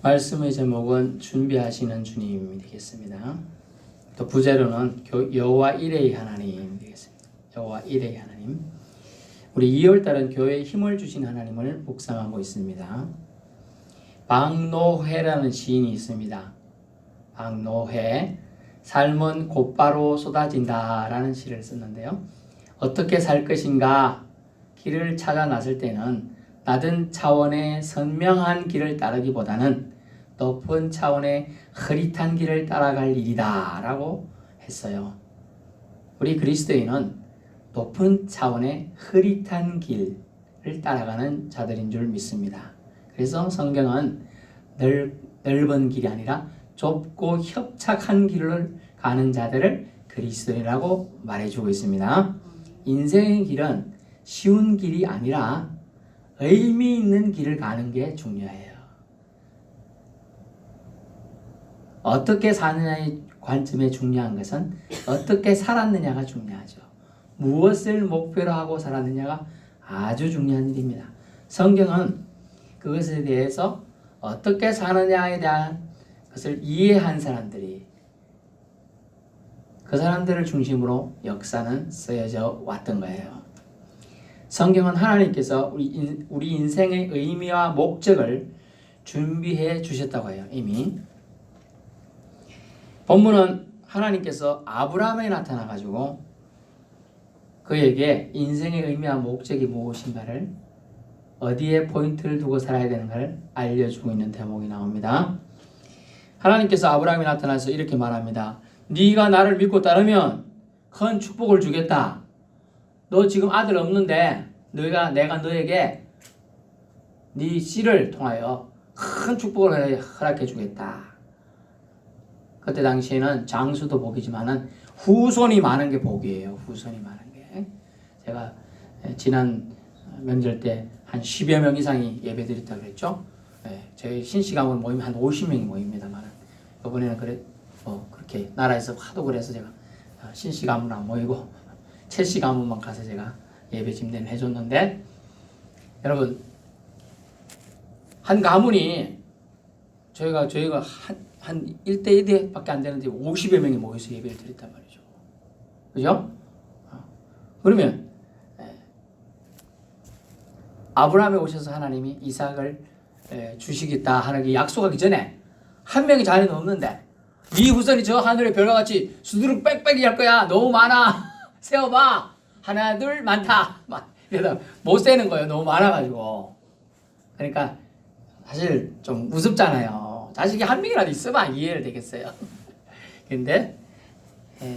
말씀의 제목은 준비하시는 주님이 되겠습니다. 또 부제로는 여호와 이레의 하나님 되겠습니다. 여호와 이레의 하나님. 우리 2월달은 교회에 힘을 주신 하나님을 묵상하고 있습니다. 박노해라는 시인이 있습니다. 박노해, 삶은 곧바로 쏟아진다라는 시를 썼는데요. 어떻게 살 것인가 길을 찾아 나설 때는 낮은 차원의 선명한 길을 따르기보다는 높은 차원의 흐릿한 길을 따라갈 일이다 라고 했어요. 우리 그리스도인은 높은 차원의 흐릿한 길을 따라가는 자들인 줄 믿습니다. 그래서 성경은 넓은 길이 아니라 좁고 협착한 길을 가는 자들을 그리스도인이라고 말해주고 있습니다. 인생의 길은 쉬운 길이 아니라 의미 있는 길을 가는 게 중요해요. 어떻게 사느냐의 관점에 중요한 것은 어떻게 살았느냐가 중요하죠. 무엇을 목표로 하고 살았느냐가 아주 중요한 일입니다. 성경은 그것에 대해서 어떻게 사느냐에 대한 것을 이해한 사람들이 그 사람들을 중심으로 역사는 쓰여져 왔던 거예요. 성경은 하나님께서 우리 인생의 의미와 목적을 준비해 주셨다고 해요. 이미 본문은 하나님께서 아브라함에 나타나 가지고 그에게 인생의 의미와 목적이 무엇인가를 어디에 포인트를 두고 살아야 되는가를 알려주고 있는 대목이 나옵니다. 하나님께서 아브라함에 나타나서 이렇게 말합니다. 네가 나를 믿고 따르면 큰 축복을 주겠다. 너 지금 아들 없는데 내가 너에게 네 씨를 통하여 큰 축복을 허락해 주겠다. 그때 당시에는 장수도 복이지만은 후손이 많은 게 복이에요. 후손이 많은 게. 제가 지난 명절 때 한 10여 명 이상이 예배 드렸다고 그랬죠. 저희 신시가문 모이면 한 50명이 모입니다만 이번에는 그렇게 나라에서 하도 그래서 제가 신시가문 안 모이고 채시가문만 가서 제가 예배 집례를 해줬는데, 여러분 한 가문이 저희가 한 1대 1밖에 안 되는데 50여 명이 모여서 예배를 드렸단 말이죠. 그죠? 그러면 아브라함에 오셔서 하나님이 이삭을 주시겠다 하는 게 약속하기 전에 한 명의 자녀는 없는데 네 후손이 저 하늘의 별과 같이 수두룩 빽빽이 할 거야. 너무 많아. 세어봐. 하나 둘 많다. 그래서 못 세는 거예요. 너무 많아가지고. 그러니까 사실 좀 우습잖아요. 자식이 한 명이라도 있으면 이해를 되겠어요. 근데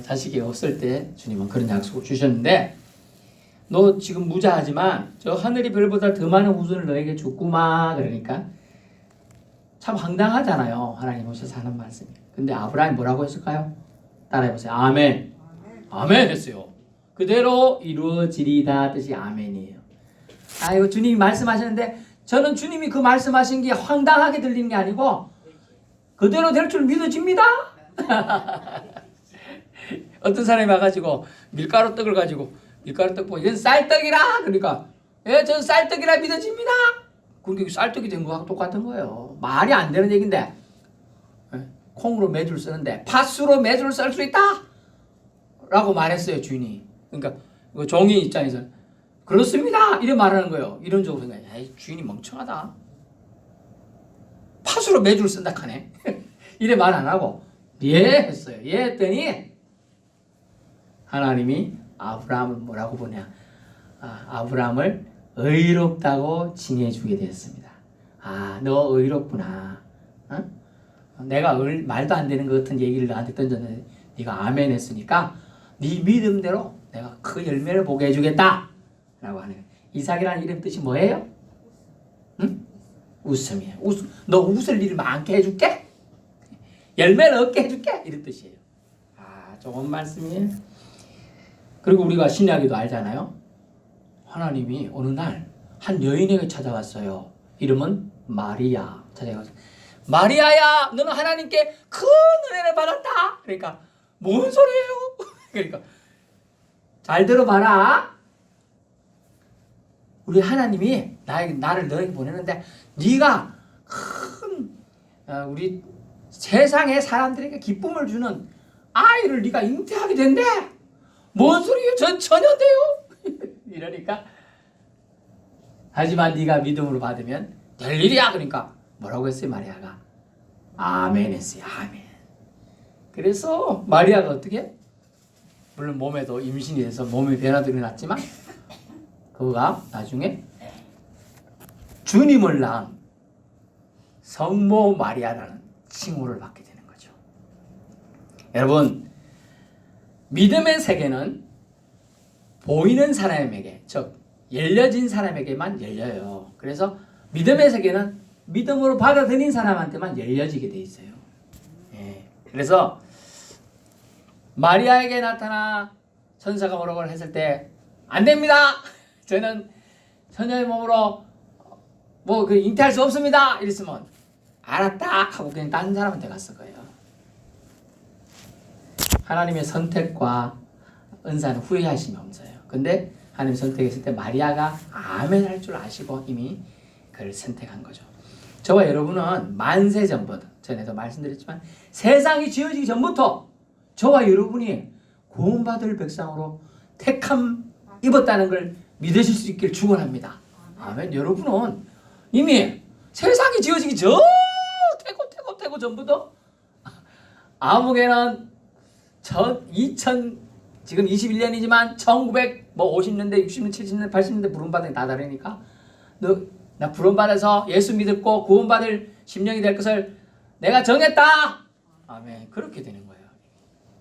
자식이 없을 때 주님은 그런 약속을 주셨는데, 너 지금 무자하지만 저 하늘의 별보다 더 많은 후손을 너에게 줬구마. 그러니까 참 황당하잖아요. 하나님 오셔서 하는 말씀이. 근데 아브라함이 뭐라고 했을까요? 따라해보세요. 아멘. 아멘 했어요. 그대로 이루어지리다 뜻이 아멘이에요. 이거 주님이 말씀하시는데 저는 주님이 그 말씀하신 게 황당하게 들리는 게 아니고 그대로 될 줄 믿어집니다. 어떤 사람이 와가지고 밀가루 떡을 가지고 밀가루 떡 보고 이건 쌀떡이라 그러니까 전 쌀떡이라 믿어집니다. 그게 쌀떡이 된 거하고 똑같은 거예요. 말이 안 되는 얘기인데 콩으로 매주를 쓰는데 팥으로 매주를 썰 수 있다 라고 말했어요. 주인이. 그러니까 종이 입장에서 그렇습니다 이래 말하는 거예요. 이런 쪽으로 생각해. 주인이 멍청하다. 팥으로 매주를 쓴다 하네. 이래 말 안 하고 예 했어요. 예 했더니 하나님이 아브라함을 뭐라고 보냐. 아브라함을 의롭다고 칭해주게 되었습니다. 너 의롭구나. 내가 말도 안 되는 것 같은 얘기를 나한테 던졌는데 네가 아멘 했으니까 네 믿음대로 내가 그 열매를 보게 해주겠다 라고 하는 거예요. 이삭이라는 이름 뜻이 뭐예요? 응? 웃음이에요. 너 웃을 일 많게 해줄게. 열매를 얻게 해줄게. 이런 뜻이에요. 좋은 말씀이에요. 그리고 우리가 신약에도 알잖아요. 하나님이 어느 날 한 여인에게 찾아왔어요. 이름은 마리아. 찾아가서 마리아야, 너는 하나님께 큰 은혜를 받았다. 그러니까 뭔 소리예요? 그러니까 잘 들어봐라. 우리 하나님이 나를 너에게 보내는데 네가 큰 우리 세상의 사람들에게 기쁨을 주는 아이를 네가 잉태하게 된대. 뭔 소리예요? 전 전혀돼요. 이러니까 하지만 네가 믿음으로 받으면 될 일이야. 그러니까 뭐라고 했어요? 마리아가 아멘 했어요. 아멘. 그래서 마리아가 어떻게? 물론 몸에도 임신이 돼서 몸의 변화도 일어났지만 그가 나중에 주님을 낳은 성모 마리아라는 칭호를 받게 되는 거죠. 여러분, 믿음의 세계는 보이는 사람에게, 즉 열려진 사람에게만 열려요. 그래서 믿음의 세계는 믿음으로 받아들인 사람한테만 열려지게 돼 있어요. 예. 그래서 마리아에게 나타나 천사가 뭐라고 했을 때 안 됩니다. 저는 처녀의 몸으로 그 잉태할 수 없습니다. 이랬으면 알았다 하고 그냥 다른 사람한테 갔을 거예요. 하나님의 선택과 은사는 후회하심이 없어요. 근데 하나님 선택했을 때 마리아가 아멘 할 줄 아시고 이미 그를 선택한 거죠. 저와 여러분은 만세 전부터, 전에도 말씀드렸지만 세상이 지어지기 전부터 저와 여러분이 구원받을 백성으로 택함 입었다는 걸 믿으실 수 있길 축원합니다. 아멘. 여러분은 이미 세상이 지어지기 태고 전부터 아무개는 2000 지금 21년이지만 1950년대, 60년대, 70년대, 80년대 부름받은 다 다르니까 나 부름받아서 예수 믿고 구원받을 심령이 될 것을 내가 정했다. 아멘. 그렇게 되는 거예요.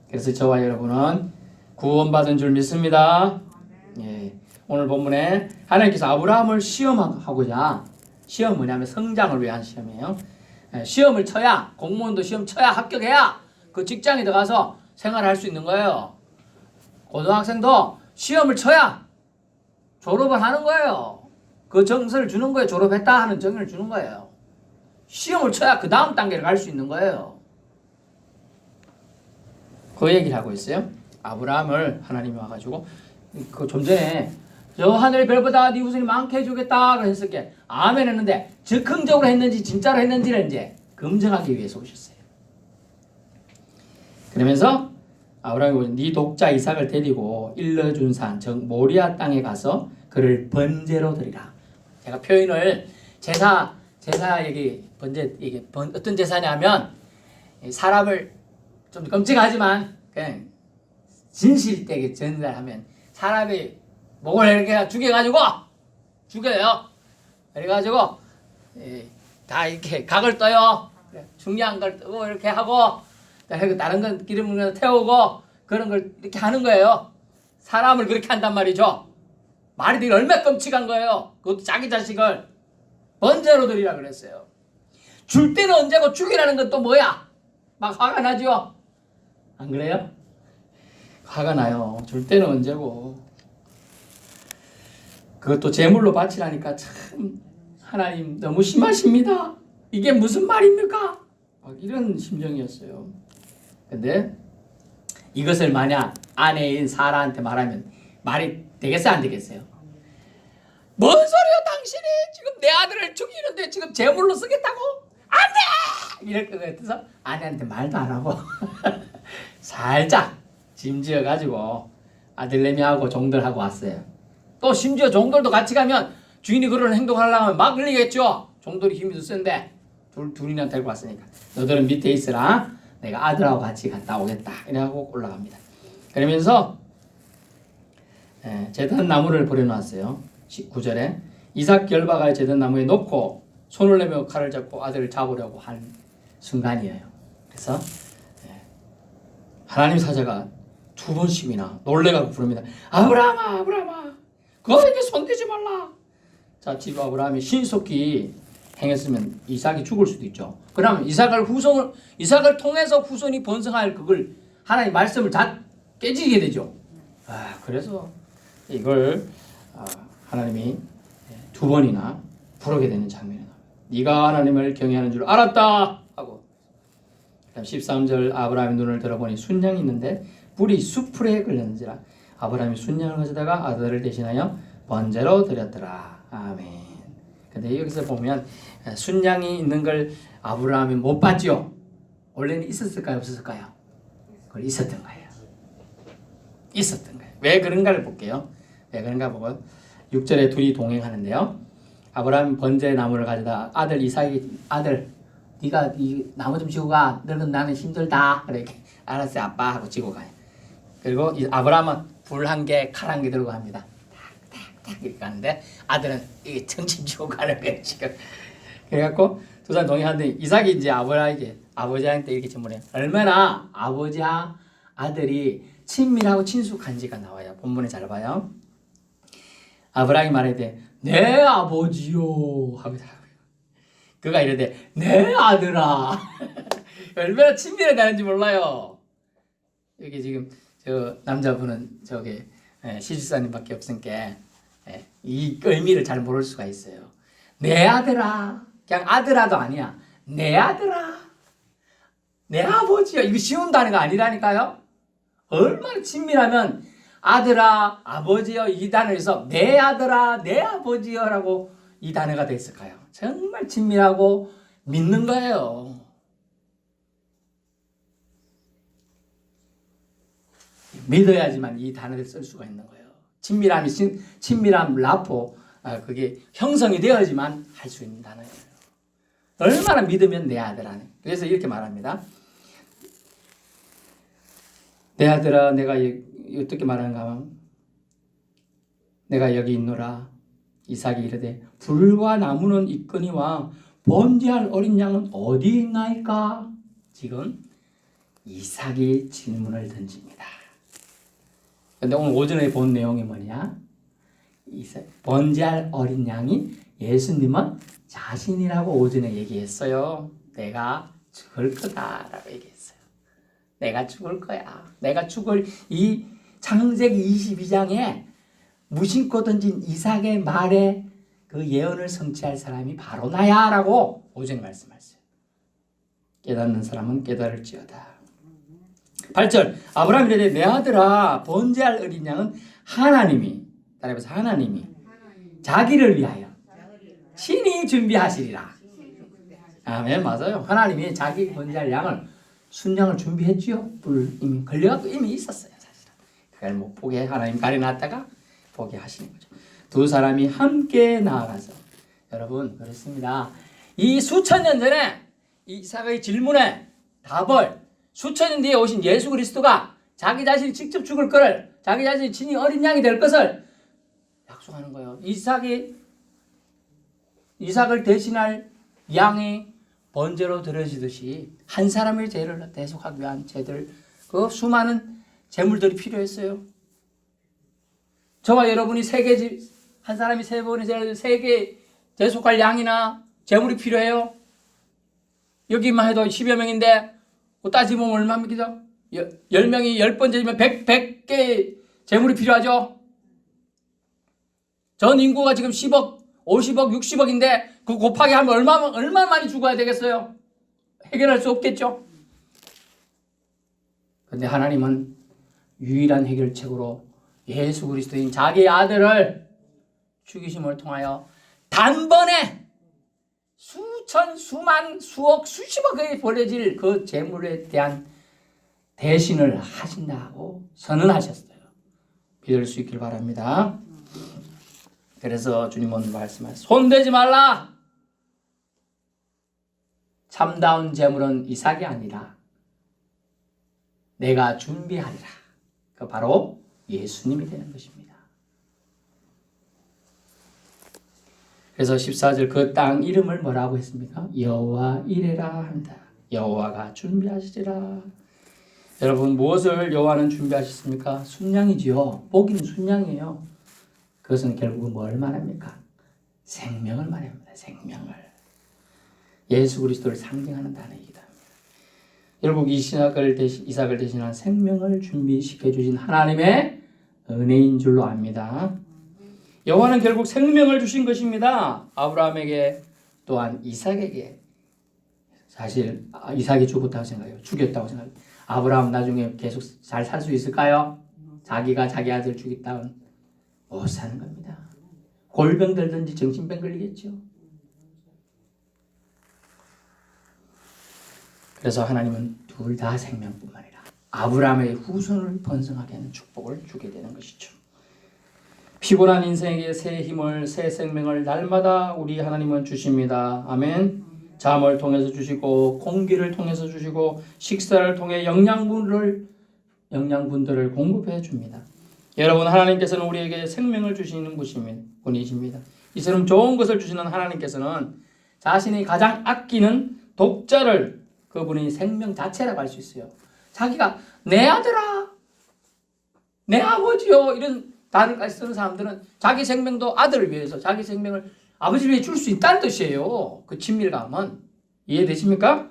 그래서 저와 여러분은 구원받은 줄 믿습니다. 예. 오늘 본문에 하나님께서 아브라함을 시험하고자, 시험 뭐냐면 성장을 위한 시험이에요. 예. 시험을 쳐야, 공무원도 시험 쳐야 합격해야 그 직장에 들어가서 생활할 수 있는 거예요. 고등학생도 시험을 쳐야 졸업을 하는 거예요. 그 정서를 주는 거예요. 졸업했다 하는 정의를 주는 거예요. 시험을 쳐야 그 다음 단계를 갈 수 있는 거예요. 그 얘기를 하고 있어요. 아브라함을 하나님이 와가지고 그 좀 전에 저 하늘 별보다 네 후손이 많게 해주겠다 했을 게 아멘 했는데 즉흥적으로 했는지 진짜로 했는지를 이제 검증하기 위해서 오셨어요. 그러면서 아브라함이 네 독자 이삭을 데리고 일러준 산 즉 모리아 땅에 가서 그를 번제로 드리라. 제가 표현을 제사 얘기 번제 얘기 어떤 제사냐면 사람을 좀 끔찍하지만 그냥 진실되게 전달하면 사람이 목을 이렇게 죽여요. 그래가지고 다 이렇게 각을 떠요. 중요한 걸 뜨고 이렇게 하고 다른 건 기름을 태우고 그런 걸 이렇게 하는 거예요. 사람을 그렇게 한단 말이죠. 말이 되게 얼마나 끔찍한 거예요. 그것도 자기 자식을 번제로 드리라 그랬어요. 줄 때는 언제고 죽이라는 건 또 뭐야? 막 화가 나죠? 안 그래요? 화가 나요. 줄 때는 언제고. 그것도 제물로 바치라니까 참 하나님 너무 심하십니다. 이게 무슨 말입니까? 이런 심정이었어요. 근데 이것을 만약 아내인 사라한테 말하면 말이 되겠어요? 안 되겠어요? 뭔 소리야 당신이 지금 내 아들을 죽이는데 지금 제물로 쓰겠다고? 안 돼! 이럴 것 같아서 아내한테 말도 안 하고 살짝 짐지어가지고 아들내미하고 종들하고 왔어요. 또 심지어 종들도 같이 가면 주인이 그런 행동하려고 하면 막 걸리겠죠. 종들이 힘이 더 센데 둘이나 데리고 왔으니까 너들은 밑에 있으라. 내가 아들하고 같이 갔다 오겠다. 이래고 올라갑니다. 그러면서 제단 나무를 버려놨어요. 19절에 이삭 결박을 제단 나무에 놓고 손을 내며 칼을 잡고 아들을 잡으려고 한 순간이에요. 그래서 하나님 사자가 2번씩이나 놀래가고 부릅니다. 아브라함아, 아브라함아, 거에게 손대지 말라. 자, 지금 아브라함이 신속히 행했으면 이삭이 죽을 수도 있죠. 그러면 이삭을 통해서 후손이 번성할 그걸 하나님 말씀을 다 깨지게 되죠. 그래서 이걸 하나님이 2번이나 부르게 되는 장면이다. 네가 하나님을 경외하는 줄 알았다 하고. 그다음 13절 아브라함의 눈을 들어보니 순양이 있는데 불이 수풀에 걸렸는지라. 아브라함이 순양을 가져다가 아들을 대신하여 번제로 드렸더라. 아멘. 근데 여기서 보면 순양이 있는 걸 아브라함이 못 봤죠. 원래는 있었을까요, 없었을까요? 그걸 있었던 거예요. 있었던 거예요. 왜 그런가를 볼게요. 왜 그런가 보고 6절에 둘이 동행하는데요. 아브라함이 번제 나무를 가져다 아들 이삭이 아들 네가 이 나무 좀 지고 가. 너는 나는 힘들다. 그렇게 알았어요 아빠 하고 지고 가요. 그리고 이 아브라함은 불 한 개, 칼 한 개 들고 갑니다. 탁탁탁 이렇게 가는데 아들은 이게 정신 지고 가는 거예요 지금. 그래갖고 두 사람 동행하는데 이삭이 이제 아브라함에게 아버지한테 이렇게 질문해요. 얼마나 아버지와 아들이 친밀하고 친숙한지가 나와요. 본문에 잘 봐요. 아브라함이 말하되 내 아버지요 하면서 그가 이러되 내 아들아. 얼마나 친밀하다는지 몰라요. 여기 지금 저 남자분은 저기 시집사님밖에 없으니까 이 의미를 잘 모를 수가 있어요. 내 아들아. 그냥 아들아도 아니야. 내 아들아. 내 아버지요. 이거 쉬운 단어가 아니라니까요. 얼마나 친밀하면 아들아, 아버지요 이 단어에서 내 아들아, 내 아버지요라고 이 단어가 됐을까요? 정말 친밀하고 믿는 거예요. 믿어야지만 이 단어를 쓸 수가 있는 거예요. 친밀함 라포 그게 형성이 되어야지만 할 수 있는 단어예요. 얼마나 믿으면 내 아들아. 그래서 이렇게 말합니다. 내 아들아, 내가 어떻게 말하는가 하면 내가 여기 있노라. 이삭이 이르되 불과 나무는 있거니와 번제할 어린 양은 어디 있나이까? 지금 이삭이 질문을 던집니다. 근데 오늘 오전에 본 내용이 뭐냐? 번제할 어린 양이 예수님은 자신이라고 오전에 얘기했어요. 내가 죽을 거다라고 얘기했어요. 내가 죽을 거야. 내가 죽을 이 창세기 22장에 무심코 던진 이삭의 말에 그 예언을 성취할 사람이 바로 나야 라고 오전에 말씀하셨어요. 깨닫는 사람은 깨달을지어다. 8절 아브라함이 이르되 내 아들아 번제할 어린 양은 하나님이 따라해서 하나님이 자기를 위하여 신이 준비하시리라. 아멘. 맞아요. 하나님이 자기 번제할 양을 순양을 준비했지요. 불 이미 걸려갖고 이미 있었어요. 사실은 그걸 못 보게 하나님 가려놨다가 보게 하시는 거죠. 두 사람이 함께 나아가서 여러분 그렇습니다. 이 수천 년 전에 이삭의 질문에 답을 수천 년 뒤에 오신 예수 그리스도가 자기 자신이 직접 죽을 것을 자기 자신이 친히 어린 양이 될 것을 약속하는 거예요. 이삭을 대신할 양이 번제로 드려지듯이 한 사람의 죄를 대속하기 위한 죄들 그 수많은 제물들이 필요했어요. 저와 여러분이 한 사람이 세 번의 죄를 세 개 대속할 양이나 제물이 필요해요. 여기만 해도 10여 명인데 따지면 얼마입니까? 10명이 10번째면 100개 제물이 필요하죠. 전 인구가 지금 10억, 50억, 60억인데 그 곱하기 하면 얼마 많이 죽어야 되겠어요? 해결할 수 없겠죠. 그런데 하나님은 유일한 해결책으로 예수 그리스도인 자기 아들을 죽이심을 통하여 단번에 수천, 수만, 수억, 수십억에 벌어질 그 재물에 대한 대신을 하신다고 선언하셨어요. 믿을 수 있길 바랍니다. 그래서 주님은 말씀하셨어요. 손대지 말라. 참다운 재물은 이삭이 아니라 내가 준비하리라. 그 바로 예수님이 되는 것입니다. 그래서 14절 그 땅 이름을 뭐라고 했습니까? 여호와 이레라 한다. 여호와가 준비하시리라. 여러분 무엇을 여호와는 준비하셨습니까? 순양이지요. 복인 순양이에요. 그것은 결국은 뭘 말합니까? 생명을 말합니다. 생명을. 예수 그리스도를 상징하는 단어이기도 합니다. 결국 이삭을 대신한 생명을 준비시켜 주신 하나님의 은혜인 줄로 압니다. 여호와는 결국 생명을 주신 것입니다. 아브라함에게 또한 이삭에게. 사실 이삭이 죽었다고 생각해요. 죽였다고 생각해요. 아브라함 나중에 계속 잘 살 수 있을까요? 자기가 자기 아들 죽였다면 못 사는 겁니다. 골병 들든지 정신병 걸리겠죠. 그래서 하나님은 둘 다 생명뿐만 아니라 아브라함의 후손을 번성하게 하는 축복을 주게 되는 것이죠. 피곤한 인생에게 새 힘을, 새 생명을 날마다 우리 하나님은 주십니다. 아멘. 잠을 통해서 주시고 공기를 통해서 주시고 식사를 통해 영양분들을 공급해 줍니다. 여러분, 하나님께서는 우리에게 생명을 주시는 분이십니다. 이처럼 좋은 것을 주시는 하나님께서는 자신이 가장 아끼는 독자를 그분이 생명 자체라고 할 수 있어요. 자기가 내 아들아, 내 아버지요, 이런 단어까지 쓰는 사람들은 자기 생명도 아들을 위해서, 자기 생명을 아버지를 위해 줄 수 있다는 뜻이에요. 그 친밀감은. 이해되십니까?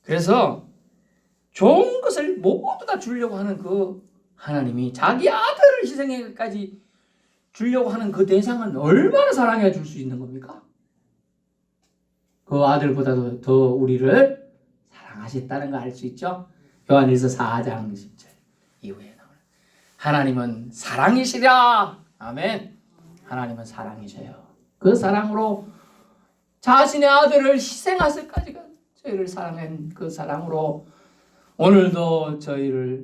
그래서 좋은 것을 모두 다 주려고 하는 그 하나님이 자기 아들을 희생해까지 주려고 하는 그 대상은 얼마나 사랑해 줄 수 있는 겁니까? 그 아들보다도 더 우리를 사랑하셨다는 거 알 수 있죠? 요한일서 4장 10절 이후에 나오는 하나님은 사랑이시라. 아멘. 하나님은 사랑이셔요. 그 사랑으로 자신의 아들을 희생하실까지가 저희를 사랑한 그 사랑으로 오늘도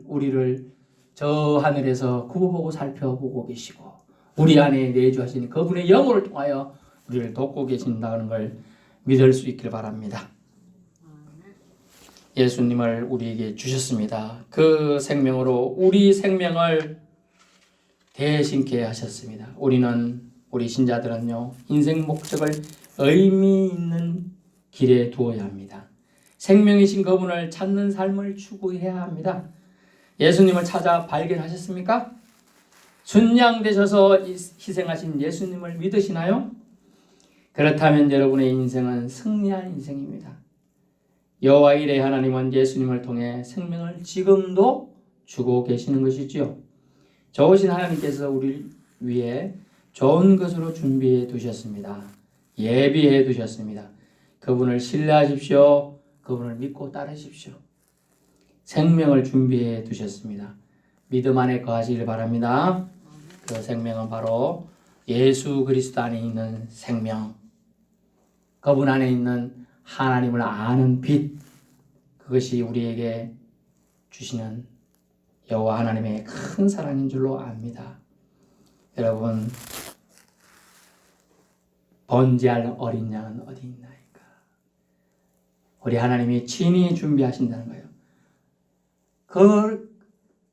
우리를 저 하늘에서 구보고 살펴보고 계시고 우리 안에 내주하신 그분의 영혼을 통하여 우리를 돕고 계신다는 걸 믿을 수 있길 바랍니다. 예수님을 우리에게 주셨습니다. 그 생명으로 우리 생명을 대신케 하셨습니다. 우리 신자들은요, 인생 목적을 의미 있는 길에 두어야 합니다. 생명이신 그분을 찾는 삶을 추구해야 합니다. 예수님을 찾아 발견하셨습니까? 순양 되셔서 희생하신 예수님을 믿으시나요? 그렇다면 여러분의 인생은 승리한 인생입니다. 여호와 일의 하나님은 예수님을 통해 생명을 지금도 주고 계시는 것이지요. 좋으신 하나님께서 우리를 위해 좋은 것으로 준비해 두셨습니다. 예비해 두셨습니다. 그분을 신뢰하십시오. 그분을 믿고 따르십시오. 생명을 준비해 두셨습니다. 믿음 안에 거하시길 바랍니다. 그 생명은 바로 예수 그리스도 안에 있는 생명, 그분 안에 있는 하나님을 아는 빛, 그것이 우리에게 주시는 여호와 하나님의 큰 사랑인 줄로 압니다. 여러분, 번제할 어린 양은 어디 있나이까? 우리 하나님이 친히 준비하신다는 거예요.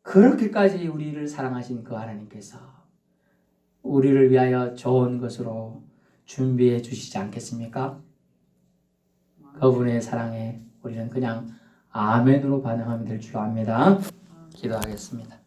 그렇게까지 우리를 사랑하신 그 하나님께서 우리를 위하여 좋은 것으로 준비해 주시지 않겠습니까? 그분의 사랑에 우리는 그냥 아멘으로 반응하면 될 줄 압니다. 기도하겠습니다.